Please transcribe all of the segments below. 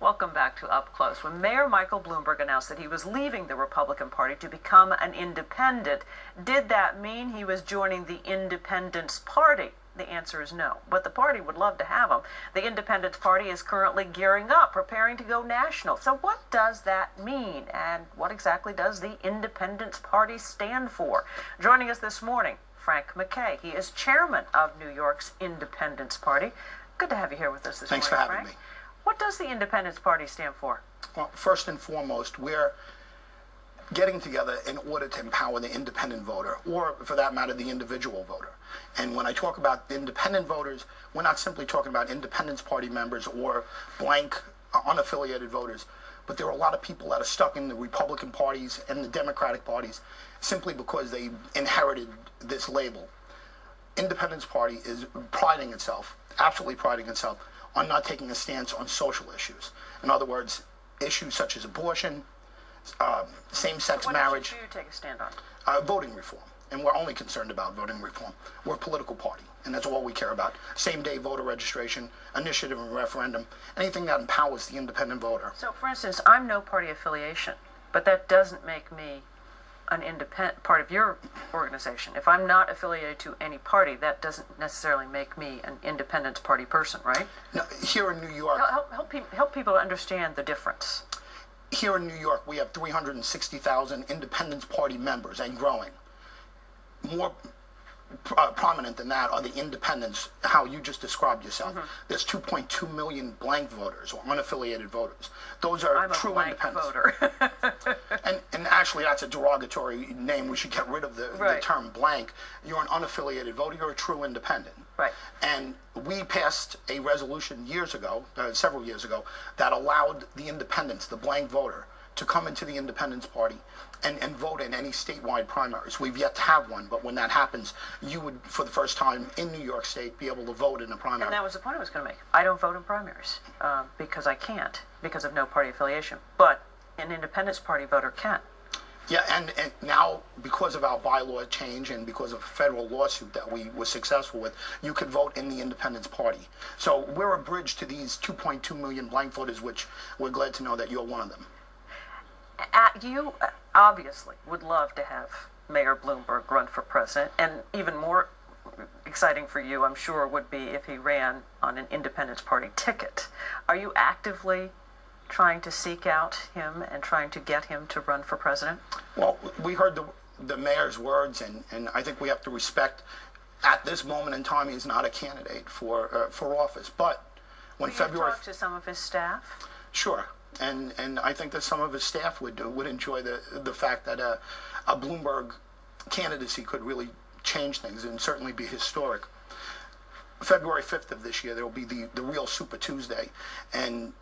Welcome back to Up Close. When Mayor Michael Bloomberg announced that he was leaving the Republican Party to become an independent, did that mean he was joining the Independence Party? The answer is no, but the party would love to have him. The Independence Party is currently gearing up, preparing to go national. So what does that mean, and what exactly does the Independence Party stand for? Joining us this morning, Frank MacKay. He is chairman of New York's Independence Party. Good to have you here with us this morning, Thanks for having Frank. me. What does the Independence Party stand for? Well, first and foremost, we're getting together in order to empower the independent voter, or for that matter, the individual voter. And when I talk about independent voters, we're not simply talking about Independence Party members or blank, unaffiliated voters, but there are a lot of people that are stuck in the Republican parties and the Democratic parties simply because they inherited this label. Independence Party is priding itself, absolutely priding itself, on not taking a stance on social issues. In other words, issues such as abortion, same-sex marriage. What issues do you take a stand on? Voting reform. And we're only concerned about voting reform. We're a political party, and that's all we care about. Same-day voter registration, initiative and referendum, anything that empowers the independent voter. So, for instance, I'm no party affiliation, but that doesn't make me an independent part of your organization. If I'm not affiliated to any party, that doesn't necessarily make me an Independence Party person, right? Now, here in New York... Help people understand the difference. Here in New York, we have 360,000 Independence Party members and growing. More prominent than that are the independents, how you just described yourself. There's 2.2 million blank voters or unaffiliated voters. Those are true independents. Voter. and actually, that's a derogatory name. We should get rid of the term blank. You're an unaffiliated voter. You're a true independent. Right. And we passed a resolution years ago, several years ago, that allowed the independents, the blank voter, to come into the Independence Party and vote in any statewide primaries. We've yet to have one, but when that happens, you would, for the first time in New York State, be able to vote in a primary. And that was the point I was going to make. I don't vote in primaries because I can't, because of no party affiliation. But an Independence Party voter can. Yeah, and now, because of our bylaw change and because of a federal lawsuit that we were successful with, you could vote in the Independence Party. So we're a bridge to these 2.2 million blank voters, which we're glad to know that you're one of them. You obviously would love to have Mayor Bloomberg run for president, and even more exciting for you, I'm sure, would be if he ran on an Independence Party ticket. Are you actively trying to seek out him and trying to get him to run for president? Well, we heard the mayor's words, and I think we have to respect, at this moment in time, he's not a candidate for office. But when February... talk to some of his staff? Sure. And I think that some of his staff would enjoy the fact that a Bloomberg candidacy could really change things and certainly be historic. February 5th of this year, there will be the real Super Tuesday. And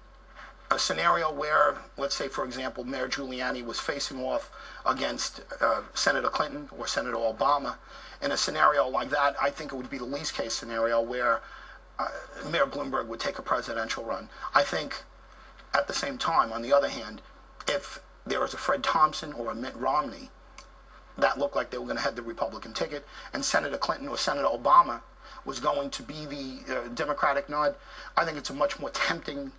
a scenario where, let's say, for example, Mayor Giuliani was facing off against Senator Clinton or Senator Obama. In a scenario like that, I think it would be the least case scenario where Mayor Bloomberg would take a presidential run. I think, at the same time, on the other hand, if there was a Fred Thompson or a Mitt Romney that looked like they were going to head the Republican ticket, and Senator Clinton or Senator Obama was going to be the Democratic nod, I think it's a much more tempting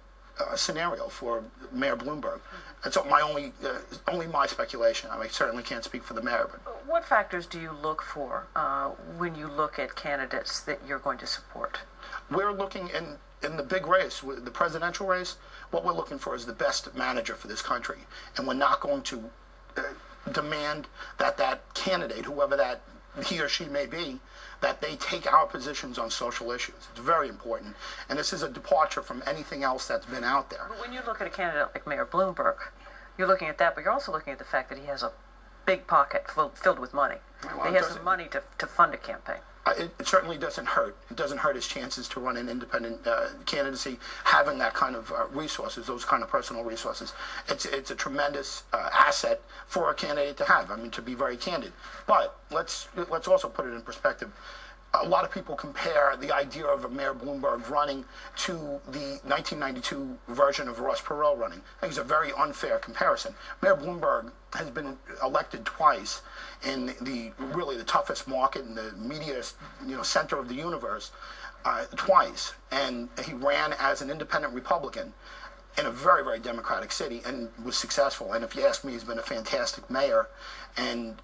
scenario for Mayor Bloomberg. It's only my speculation. I certainly can't speak for the mayor. But what factors do you look for when you look at candidates that you're going to support? We're looking in the big race, the presidential race. What we're looking for is the best manager for this country, and we're not going to demand that candidate, whoever that he or she may be, that they take our positions on social issues. It's very important, and this is a departure from anything else that's been out there. But when you look at a candidate like Mayor Bloomberg, you're looking at that, but you're also looking at the fact that he has a big pocket filled with money. Well, he has the money to fund a campaign. It certainly doesn't hurt. It doesn't hurt his chances to run an independent candidacy, having that kind of resources, those kind of personal resources. It's a tremendous asset for a candidate to have. I mean, to be very candid. But let's also put it in perspective. A lot of people compare the idea of a Mayor Bloomberg running to the 1992 version of Ross Perot running. I think it's a very unfair comparison. Mayor Bloomberg has been elected twice in really the toughest market in the media center of the universe, twice, and he ran as an independent Republican. in a very, very democratic city, and was successful. And if you ask me, he's been a fantastic mayor. And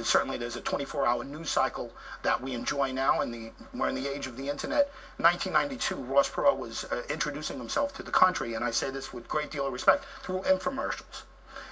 certainly there's a 24-hour news cycle that we enjoy now. And we're in the age of the internet. 1992, Ross Perot was introducing himself to the country, and I say this with a great deal of respect, through infomercials.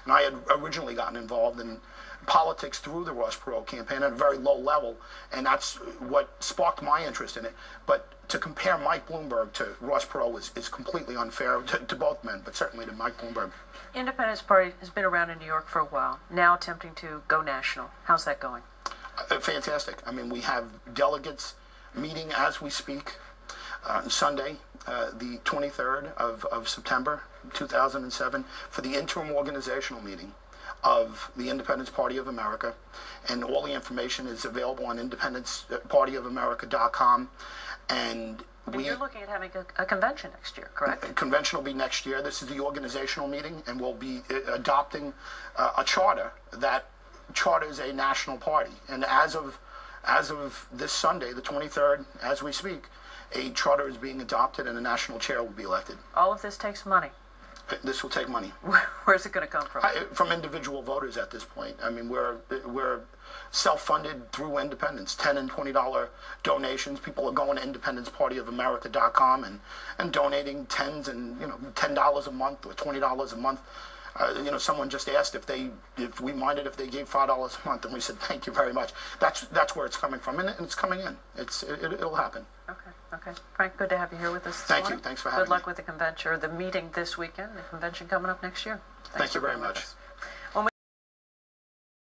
And I had originally gotten involved in politics through the Ross Perot campaign at a very low level, and that's what sparked my interest in it. But to compare Mike Bloomberg to Ross Perot is completely unfair to both men, but certainly to Mike Bloomberg. Independence Party has been around in New York for a while, now attempting to go national. How's that going? Fantastic. I mean, we have delegates meeting as we speak Sunday, the 23rd of September 2007, for the interim organizational meeting of the Independence Party of America, and all the information is available on independencepartyofamerica.com. And you're looking at having a convention next year, correct? A convention will be next year. This is the organizational meeting, and we'll be adopting a charter that charters a national party. And as of this Sunday, the 23rd, as we speak, a charter is being adopted, and a national chair will be elected. All of this takes money. This will take money. Where's it going to come from? From individual voters at this point. I mean, we're self-funded through Independence. $10 and $20 donations. People are going to independencepartyofamerica.com and donating $10 a month or $20 a month. Someone just asked if we minded if they gave $5 a month, and we said thank you very much. That's where it's coming from, and it's coming in. It'll happen. Okay. Frank, good to have you here with us this morning. Thank you. Thanks for having me. Good luck with the convention, or the meeting this weekend, the convention coming up next year. Thank you very much.